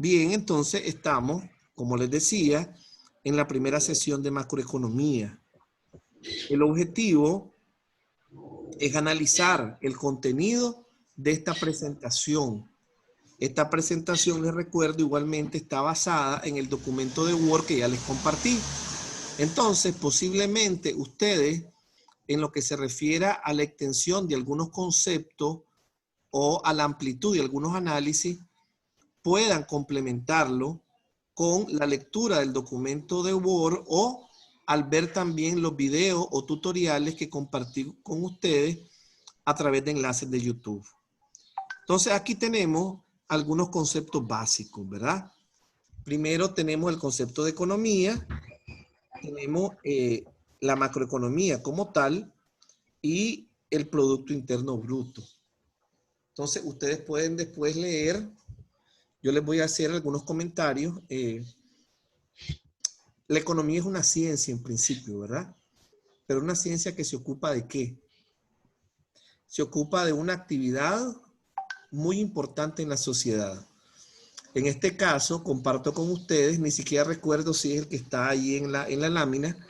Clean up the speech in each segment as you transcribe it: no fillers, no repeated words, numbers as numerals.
Bien, entonces estamos, como les decía, en la primera sesión de macroeconomía. El objetivo es analizar el contenido de esta presentación. Esta presentación, les recuerdo, igualmente está basada en el documento de Word que ya les compartí. Entonces, posiblemente ustedes, en lo que se refiere a la extensión de algunos conceptos o a la amplitud de algunos análisis, puedan complementarlo con la lectura del documento de Word o al ver también los videos o tutoriales que compartí con ustedes a través de enlaces de YouTube. Entonces aquí tenemos algunos conceptos básicos, ¿verdad? Primero tenemos el concepto de economía, tenemos la macroeconomía como tal y el Producto Interno Bruto. Entonces ustedes pueden después leer, yo les voy a hacer algunos comentarios. La economía es una ciencia en principio, ¿verdad? Pero una ciencia que se ocupa ¿de qué? Se ocupa de una actividad muy importante en la sociedad. En este caso, comparto con ustedes, ni siquiera recuerdo si es el que está ahí en la lámina,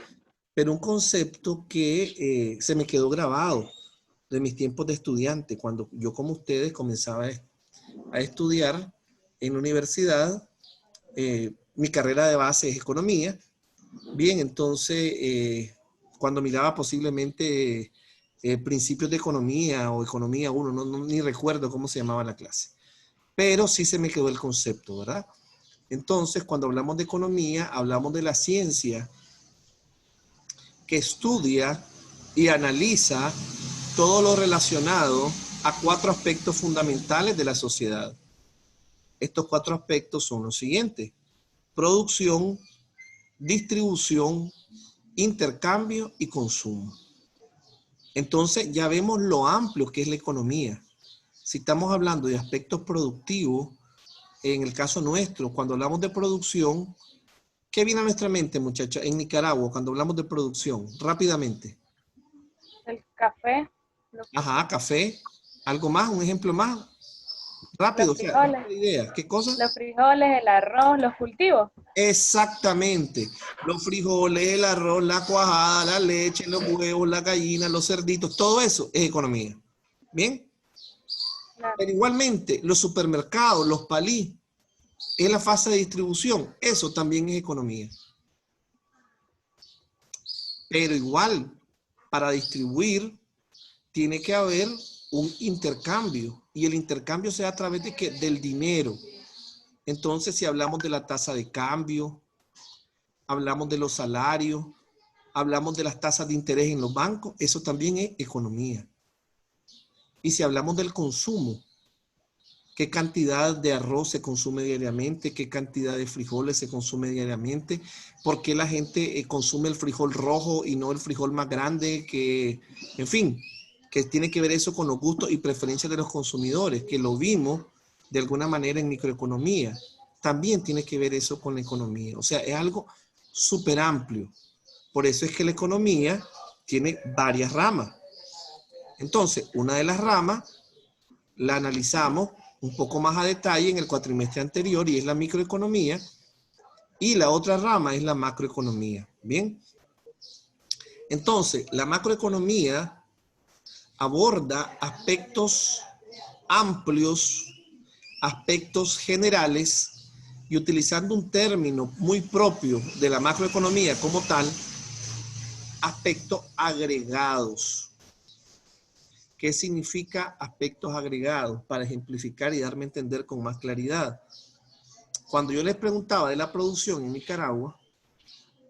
pero un concepto que se me quedó grabado de mis tiempos de estudiante, cuando yo como ustedes comenzaba a estudiar en la universidad. Mi carrera de base es economía. Bien, entonces, cuando miraba posiblemente principios de economía o economía 1, ni recuerdo cómo se llamaba la clase, pero sí se me quedó el concepto, ¿verdad? Entonces, cuando hablamos de economía, hablamos de la ciencia que estudia y analiza todo lo relacionado a 4 aspectos fundamentales de la sociedad. Estos 4 aspectos son los siguientes: producción, distribución, intercambio y consumo. Entonces ya vemos lo amplio que es la economía. Si estamos hablando de aspectos productivos, en el caso nuestro, cuando hablamos de producción, ¿qué viene a nuestra mente, muchachos? En Nicaragua, cuando hablamos de producción, rápidamente. El café. Ajá, café. ¿Algo más? ¿Un ejemplo más? Los Rápido, o sea, frijoles. rápida idea. ¿Qué cosa? Los frijoles, el arroz, los cultivos. Exactamente. Los frijoles, el arroz, la cuajada, la leche, los huevos, la gallina, los cerditos, todo eso es economía. ¿Bien? Claro. Pero igualmente, los supermercados, los palí, es la fase de distribución. Eso también es economía. Pero igual, para distribuir, tiene que haber un intercambio. Y el intercambio se da a través de ¿qué? Del dinero. Entonces, si hablamos de la tasa de cambio, hablamos de los salarios, hablamos de las tasas de interés en los bancos, eso también es economía. Y si hablamos del consumo, qué cantidad de arroz se consume diariamente, qué cantidad de frijoles se consume diariamente, por qué la gente consume el frijol rojo y no el frijol más grande, que, en fin, que tiene que ver eso con los gustos y preferencias de los consumidores, que lo vimos de alguna manera en microeconomía. También tiene que ver eso con la economía. O sea, es algo súper amplio. Por eso es que la economía tiene varias ramas. Entonces, una de las ramas la analizamos un poco más a detalle en el cuatrimestre anterior y es la microeconomía, y la otra rama es la macroeconomía. Bien, entonces la macroeconomía aborda aspectos amplios, aspectos generales, y utilizando un término muy propio de la macroeconomía como tal, aspectos agregados. ¿Qué significa aspectos agregados? Para ejemplificar y darme a entender con más claridad. Cuando yo les preguntaba de la producción en Nicaragua,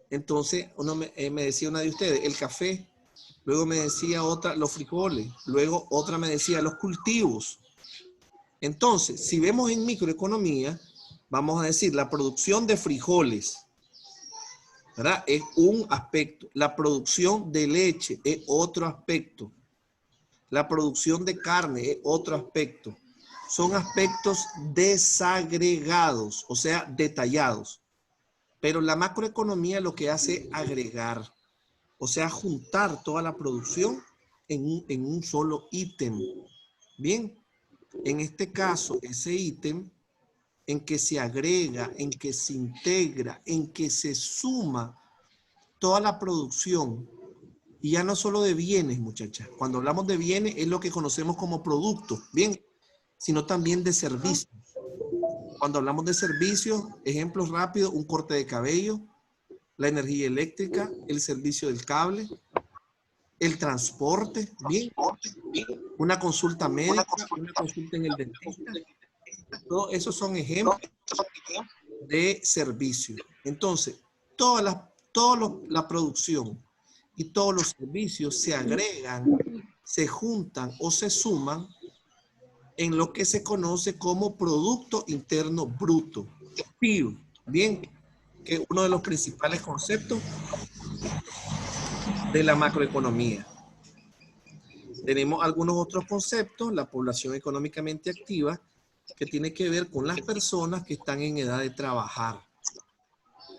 entonces me decía una de ustedes, el café, luego me decía otra, los frijoles, luego otra me decía los cultivos. Entonces, si vemos en microeconomía, vamos a decir la producción de frijoles, ¿verdad? Es un aspecto. La producción de leche es otro aspecto. La producción de carne es otro aspecto. Son aspectos desagregados, o sea, detallados. Pero la macroeconomía lo que hace es agregar, o sea, juntar toda la producción en un solo ítem. Bien, en este caso, ese ítem en que se agrega, en que se integra, en que se suma toda la producción. Y ya no solo de bienes, muchachas. Cuando hablamos de bienes es lo que conocemos como productos, bien, sino también de servicios. Cuando hablamos de servicios, ejemplos rápidos, un corte de cabello, la energía eléctrica, el servicio del cable, el transporte, bien, una consulta médica, una consulta en el dentista. Todos esos son ejemplos de servicios. Entonces, la producción y todos los servicios se agregan, se juntan o se suman en lo que se conoce como Producto Interno Bruto, PIB, bien, que es uno de los principales conceptos de la macroeconomía. Tenemos algunos otros conceptos, la población económicamente activa, que tiene que ver con las personas que están en edad de trabajar.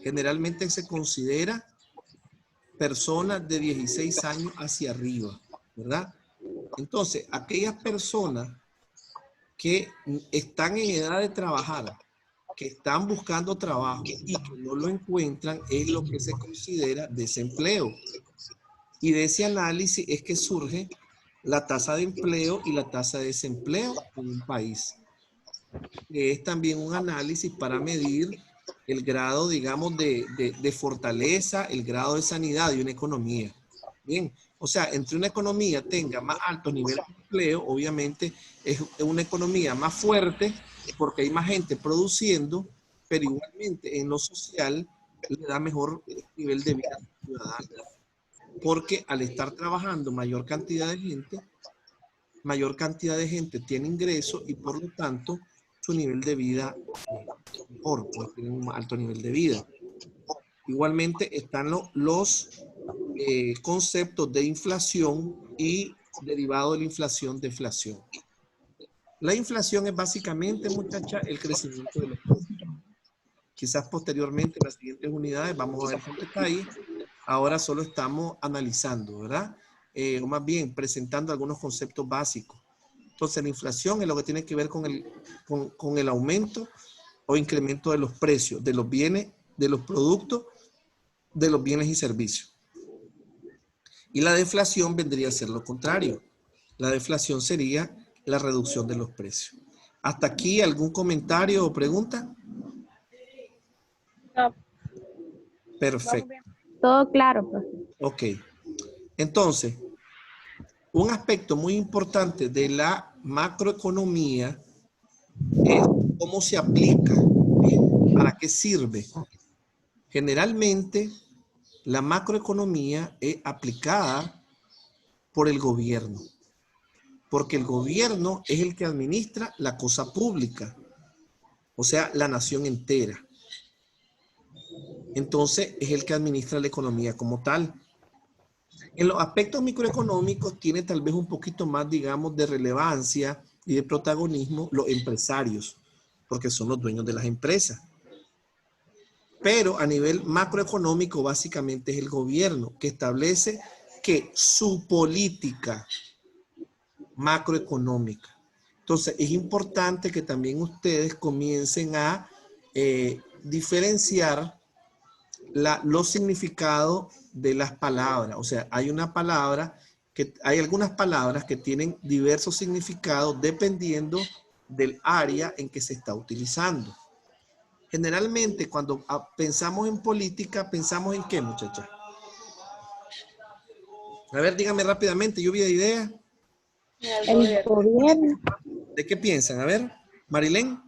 Generalmente se considera personas de 16 años hacia arriba, ¿verdad? Entonces, aquellas personas que están en edad de trabajar, que están buscando trabajo y que no lo encuentran, es lo que se considera desempleo. Y de ese análisis es que surge la tasa de empleo y la tasa de desempleo en un país. Es también un análisis para medir el grado, digamos, de fortaleza, el grado de sanidad de una economía. Bien, o sea, entre una economía tenga más alto nivel de empleo, obviamente es una economía más fuerte porque hay más gente produciendo, pero igualmente en lo social le da mejor nivel de vida ciudadana. Porque al estar trabajando mayor cantidad de gente tiene ingresos y por lo tanto su nivel de vida mejor, pues tienen un alto nivel de vida. Igualmente están los conceptos de inflación y derivado de la inflación, deflación. La inflación es básicamente, muchachas, el crecimiento de los precios. Quizás posteriormente en las siguientes unidades vamos a ver con detalle. Ahora solo estamos analizando, ¿verdad? O más bien presentando algunos conceptos básicos. Entonces la inflación es lo que tiene que ver con el aumento o incremento de los precios de los bienes, de los productos, de los bienes y servicios. Y la deflación vendría a ser lo contrario. La deflación sería la reducción de los precios. ¿Hasta aquí algún comentario o pregunta? No, Perfecto. vamos bien. Todo claro, profe. Ok. Entonces, un aspecto muy importante de la macroeconomía es cómo se aplica, ¿bien? ¿Para qué sirve? Generalmente, la macroeconomía es aplicada por el gobierno, porque el gobierno es el que administra la cosa pública, o sea, la nación entera. Entonces, es el que administra la economía como tal. En los aspectos microeconómicos tiene tal vez un poquito más, digamos, de relevancia y de protagonismo los empresarios, porque son los dueños de las empresas. Pero a nivel macroeconómico, básicamente es el gobierno que establece que su política macroeconómica. Entonces, es importante que también ustedes comiencen a diferenciar los significados de las palabras. O sea, hay algunas palabras que tienen diversos significados dependiendo del área en que se está utilizando. Generalmente, cuando pensamos en política, ¿pensamos en qué, muchachas? A ver, díganme rápidamente, lluvia de ideas. El gobierno. ¿De qué piensan? A ver, Marilén.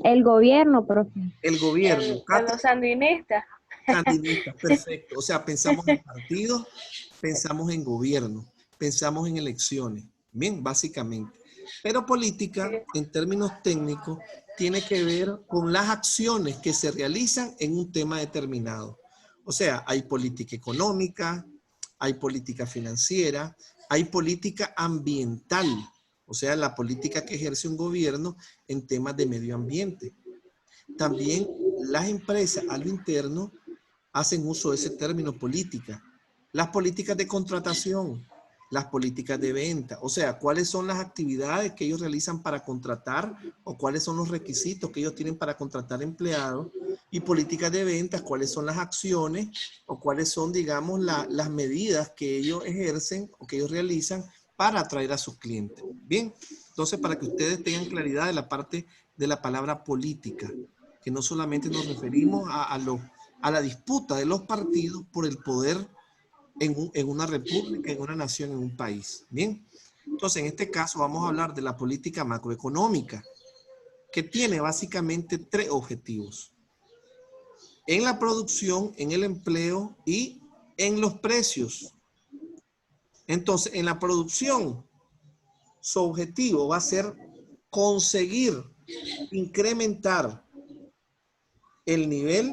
El gobierno, profe. El gobierno. De los sandinistas. Sandinistas, perfecto. O sea, pensamos en partidos, pensamos en gobierno, pensamos en elecciones. Bien, básicamente. Pero política, en términos técnicos, tiene que ver con las acciones que se realizan en un tema determinado. O sea, hay política económica, hay política financiera, hay política ambiental, o sea, la política que ejerce un gobierno en temas de medio ambiente. También las empresas a lo interno hacen uso de ese término política. Las políticas de contratación, las políticas de venta, o sea, cuáles son las actividades que ellos realizan para contratar o cuáles son los requisitos que ellos tienen para contratar empleados, y políticas de ventas, cuáles son las acciones o cuáles son, digamos, las medidas que ellos ejercen o que ellos realizan para atraer a sus clientes. Bien, entonces para que ustedes tengan claridad de la parte de la palabra política, que no solamente nos referimos a la disputa de los partidos por el poder en una república, en una nación, en un país. Bien, entonces en este caso vamos a hablar de la política macroeconómica, que tiene básicamente tres objetivos: en la producción, en el empleo y en los precios. Entonces, en la producción, su objetivo va a ser conseguir incrementar el nivel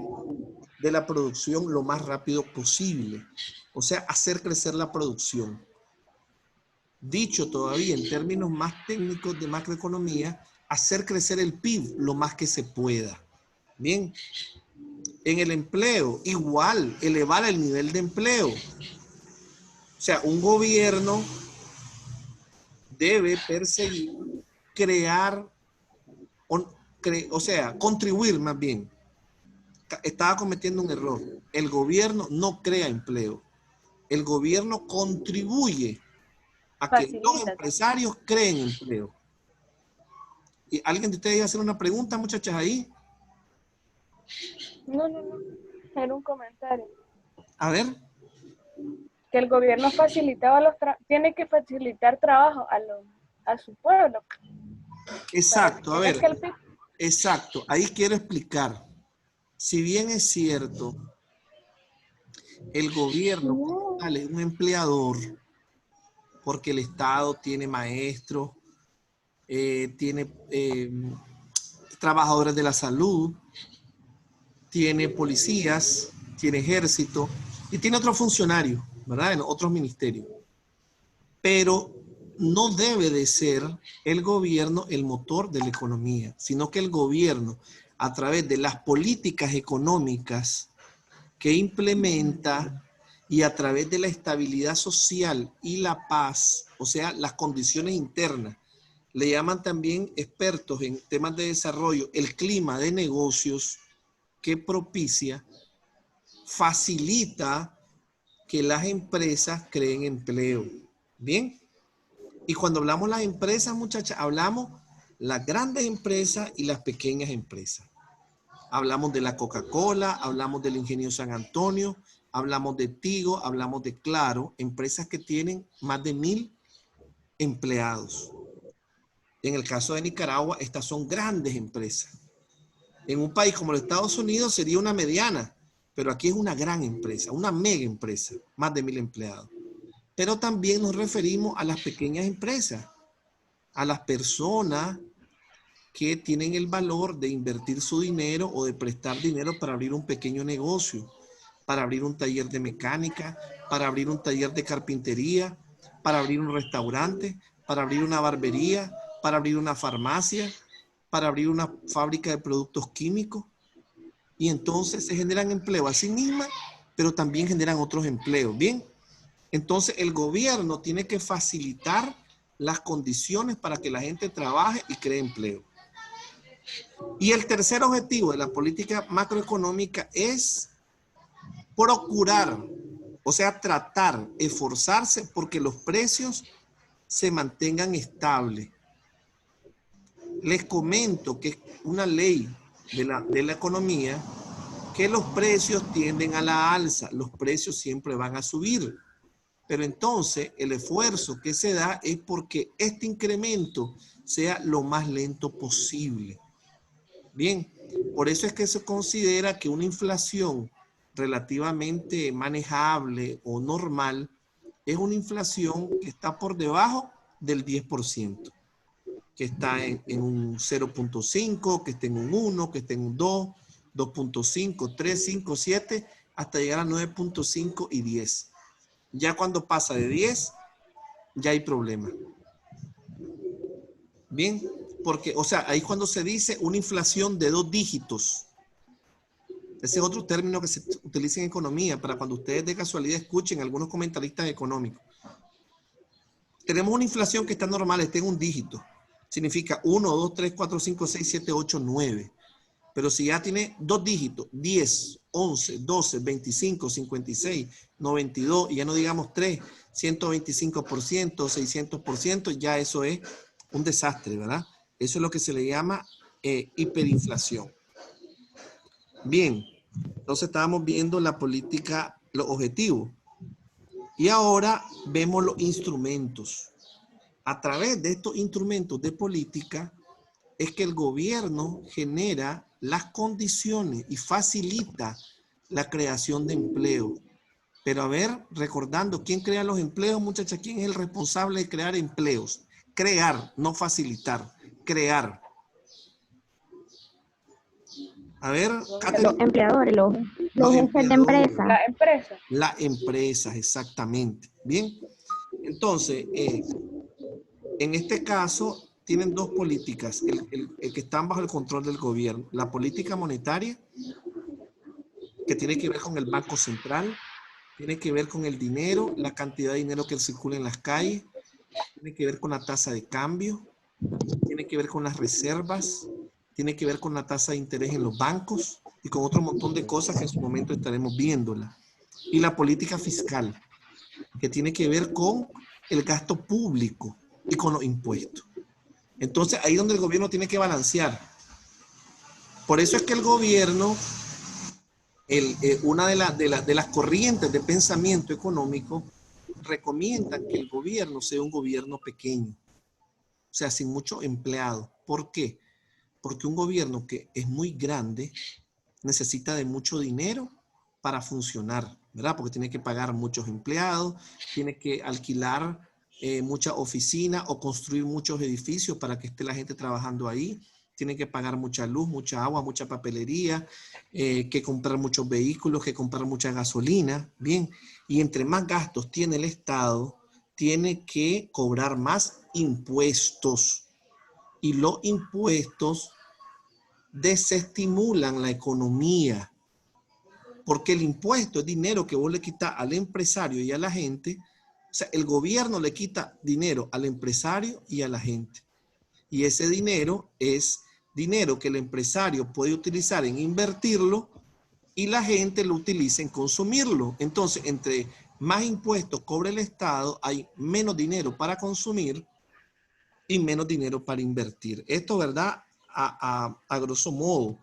de la producción lo más rápido posible. O sea, hacer crecer la producción. Dicho todavía en términos más técnicos de macroeconomía, hacer crecer el PIB lo más que se pueda. Bien. En el empleo, igual, elevar el nivel de empleo. O sea, un gobierno debe perseguir, crear, o sea, contribuir más bien. Estaba cometiendo un error. El gobierno no crea empleo. El gobierno contribuye a que los Facilita. empresarios creen empleo. ¿Y alguien de ustedes iba a hacer una pregunta, muchachas, ahí? No. Era un comentario. A ver. Que el gobierno tiene que facilitar trabajo a su pueblo. Exacto, a ver. Que el PIB. Exacto, ahí quiero explicar. Si bien es cierto, el gobierno como tal es un empleador, porque el Estado tiene maestros, tiene trabajadores de la salud, tiene policías, tiene ejército y tiene otros funcionarios, ¿verdad? En otros ministerios. Pero no debe de ser el gobierno el motor de la economía, sino que el gobierno, a través de las políticas económicas que implementa y a través de la estabilidad social y la paz, o sea, las condiciones internas, le llaman también expertos en temas de desarrollo, el clima de negocios que propicia, facilita que las empresas creen empleo. ¿Bien? Y cuando hablamos de las empresas, muchachas, hablamos las grandes empresas y las pequeñas empresas. Hablamos de la Coca-Cola, hablamos del Ingenio San Antonio, hablamos de Tigo, hablamos de Claro, empresas que tienen más de 1000 empleados. En el caso de Nicaragua, estas son grandes empresas. En un país como los Estados Unidos sería una mediana, pero aquí es una gran empresa, una mega empresa, más de 1000 empleados. Pero también nos referimos a las pequeñas empresas, a las personas que tienen el valor de invertir su dinero o de prestar dinero para abrir un pequeño negocio, para abrir un taller de mecánica, para abrir un taller de carpintería, para abrir un restaurante, para abrir una barbería, para abrir una farmacia, para abrir una fábrica de productos químicos. Y entonces se generan empleo a sí mismas, pero también generan otros empleos. Bien, entonces el gobierno tiene que facilitar las condiciones para que la gente trabaje y cree empleo. Y el tercer objetivo de la política macroeconómica es procurar, o sea, tratar, esforzarse porque los precios se mantengan estables. Les comento que es una ley de la economía que los precios tienden a la alza, los precios siempre van a subir. Pero entonces el esfuerzo que se da es porque este incremento sea lo más lento posible. Bien, por eso es que se considera que una inflación relativamente manejable o normal es una inflación que está por debajo del 10%, que está en un 0.5, que está en un 1, que está en un 2, 2.5, 3, 5, 7, hasta llegar a 9.5 y 10. Ya cuando pasa de 10, ya hay problema. Bien, porque, o sea, ahí cuando se dice una inflación de 2 dígitos. Ese es otro término que se utiliza en economía, para cuando ustedes de casualidad escuchen algunos comentaristas económicos. tenemos una inflación que está normal, está en un dígito. Significa 1, 2, 3, 4, 5, 6, 7, 8, 9. Pero si ya tiene dos dígitos, 10, 11, 12, 25, 56, 92, y ya no digamos 3, 125%, 600%, ya eso es un desastre, ¿verdad? Eso es lo que se le llama hiperinflación. Bien, entonces estábamos viendo la política, los objetivos. Y ahora vemos los instrumentos. A través de estos instrumentos de política es que el gobierno genera las condiciones y facilita la creación de empleo. Pero a ver, recordando, ¿quién crea los empleos, muchachas? ¿Quién es el responsable de crear empleos? Crear, no facilitar, crear. A ver, Los empleadores, los jefes de empleadores, empresa. La empresa. las empresas, exactamente. Bien, entonces, en este caso, tienen dos políticas, el que están bajo el control del gobierno. La política monetaria, que tiene que ver con el Banco Central, tiene que ver con el dinero, la cantidad de dinero que circula en las calles, tiene que ver con la tasa de cambio, tiene que ver con las reservas, tiene que ver con la tasa de interés en los bancos y con otro montón de cosas que en su momento estaremos viéndola. Y la política fiscal, que tiene que ver con el gasto público y con los impuestos. Entonces, ahí es donde el gobierno tiene que balancear. Por eso es que el gobierno, una de las corrientes de pensamiento económico, recomiendan que el gobierno sea un gobierno pequeño, o sea, sin muchos empleados. ¿Por qué? Porque un gobierno que es muy grande necesita de mucho dinero para funcionar, ¿verdad? Porque tiene que pagar muchos empleados, tiene que alquilar muchas oficinas o construir muchos edificios para que esté la gente trabajando ahí, tiene que pagar mucha luz, mucha agua, mucha papelería, que comprar muchos vehículos, que comprar mucha gasolina, bien, y entre más gastos tiene el Estado, tiene que cobrar más impuestos, y los impuestos desestimulan la economía, porque el impuesto es dinero que vos le quitas al empresario y a la gente. O sea, el gobierno le quita dinero al empresario y a la gente. Y ese dinero es dinero que el empresario puede utilizar en invertirlo y la gente lo utiliza en consumirlo. Entonces, entre más impuestos cobra el Estado, hay menos dinero para consumir y menos dinero para invertir. Esto, ¿verdad? A grosso modo.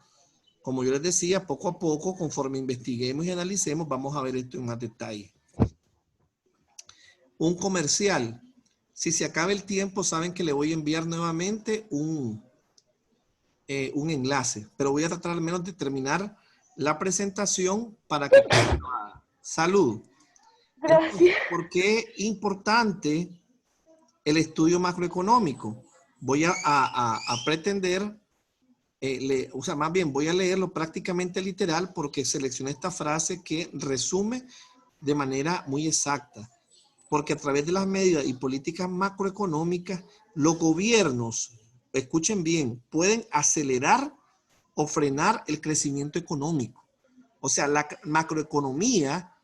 Como yo les decía, poco a poco, conforme investiguemos y analicemos, vamos a ver esto en más detalle. Un comercial. Si se acaba el tiempo, saben que le voy a enviar nuevamente un enlace, pero voy a tratar al menos de terminar la presentación para que salud. Gracias. Entonces, ¿por qué es importante el estudio macroeconómico? Voy a pretender, o sea, más bien voy a leerlo prácticamente literal porque seleccioné esta frase que resume de manera muy exacta. Porque a través de las medidas y políticas macroeconómicas, los gobiernos, escuchen bien, pueden acelerar o frenar el crecimiento económico. O sea, la macroeconomía,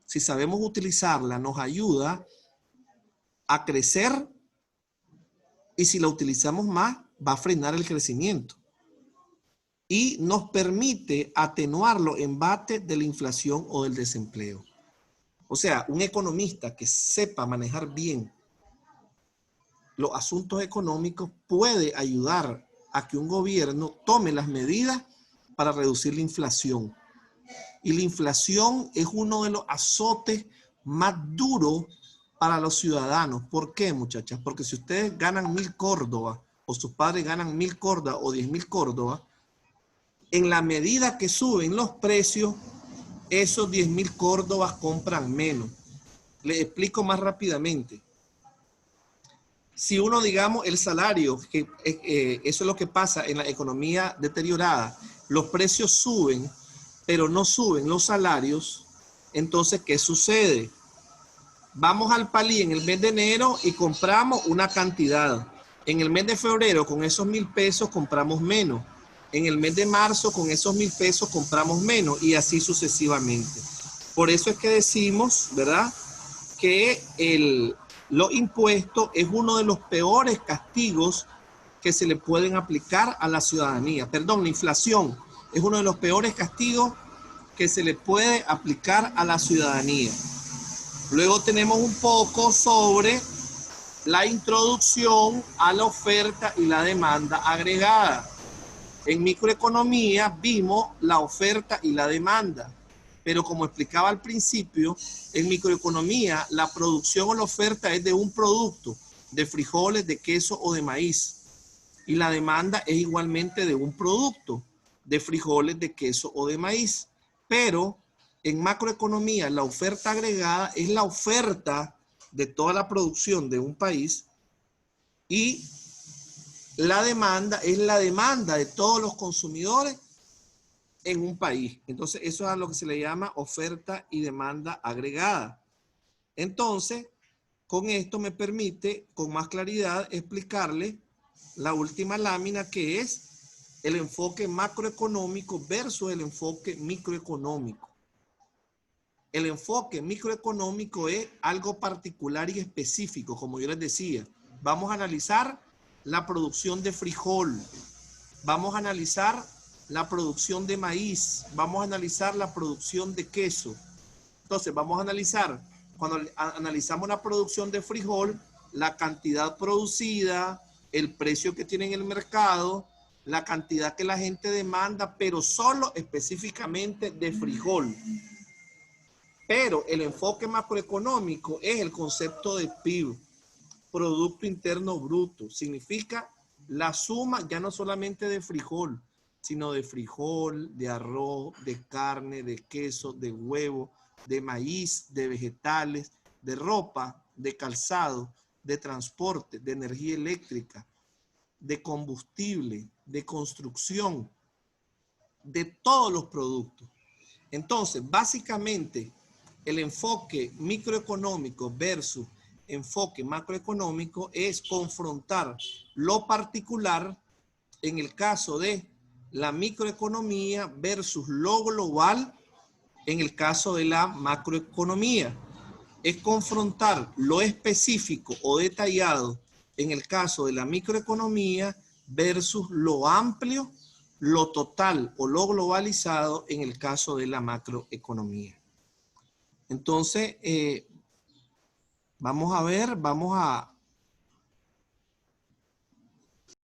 si sabemos utilizarla, nos ayuda a crecer y si la utilizamos más, va a frenar el crecimiento. Y nos permite atenuar los embates de la inflación o del desempleo. O sea, un economista que sepa manejar bien los asuntos económicos puede ayudar a que un gobierno tome las medidas para reducir la inflación. Y la inflación es uno de los azotes más duros para los ciudadanos. ¿Por qué, muchachas? Porque si ustedes ganan 1.000 córdobas o sus padres ganan 1.000 córdobas o 10.000 córdobas, en la medida que suben los precios, esos 10.000 córdobas compran menos. Les explico más rápidamente. Si uno, digamos, el salario, que eso es lo que pasa en la economía deteriorada, los precios suben, pero no suben los salarios, entonces, ¿qué sucede? Vamos al Palí en el mes de enero y compramos una cantidad. En el mes de febrero, con esos 1.000 pesos, compramos menos. En el mes de marzo, con esos 1.000 pesos, compramos menos y así sucesivamente. Por eso es que decimos, ¿verdad?, que los impuestos es uno de los peores castigos que se le pueden aplicar a la ciudadanía. Perdón, la inflación es uno de los peores castigos que se le puede aplicar a la ciudadanía. Luego tenemos un poco sobre la introducción a la oferta y la demanda agregada. En microeconomía vimos la oferta y la demanda, pero como explicaba al principio, en microeconomía la producción o la oferta es de un producto, de frijoles, de queso o de maíz, y la demanda es igualmente de un producto, de frijoles, de queso o de maíz. Pero en macroeconomía la oferta agregada es la oferta de toda la producción de un país y la demanda es la demanda de todos los consumidores en un país. Entonces, eso es a lo que se le llama oferta y demanda agregada. Entonces, con esto me permite con más claridad explicarle la última lámina, que es el enfoque macroeconómico versus el enfoque microeconómico. El enfoque microeconómico es algo particular y específico, como yo les decía. Vamos a analizar la producción de frijol, vamos a analizar la producción de maíz, vamos a analizar la producción de queso. Entonces vamos a analizar, cuando analizamos la producción de frijol, la cantidad producida, el precio que tiene en el mercado, la cantidad que la gente demanda, pero solo específicamente de frijol. Pero el enfoque macroeconómico es el concepto de PIB, Producto Interno Bruto. Significa la suma ya no solamente de frijol, sino de frijol, de arroz, de carne, de queso, de huevo, de maíz, de vegetales, de ropa, de calzado, de transporte, de energía eléctrica, de combustible, de construcción, de todos los productos. Entonces, básicamente, el enfoque microeconómico versus enfoque macroeconómico es confrontar lo particular en el caso de la microeconomía versus lo global en el caso de la macroeconomía. Es confrontar lo específico o detallado en el caso de la microeconomía versus lo amplio, lo total o lo globalizado en el caso de la macroeconomía. Entonces, vamos a ver, vamos a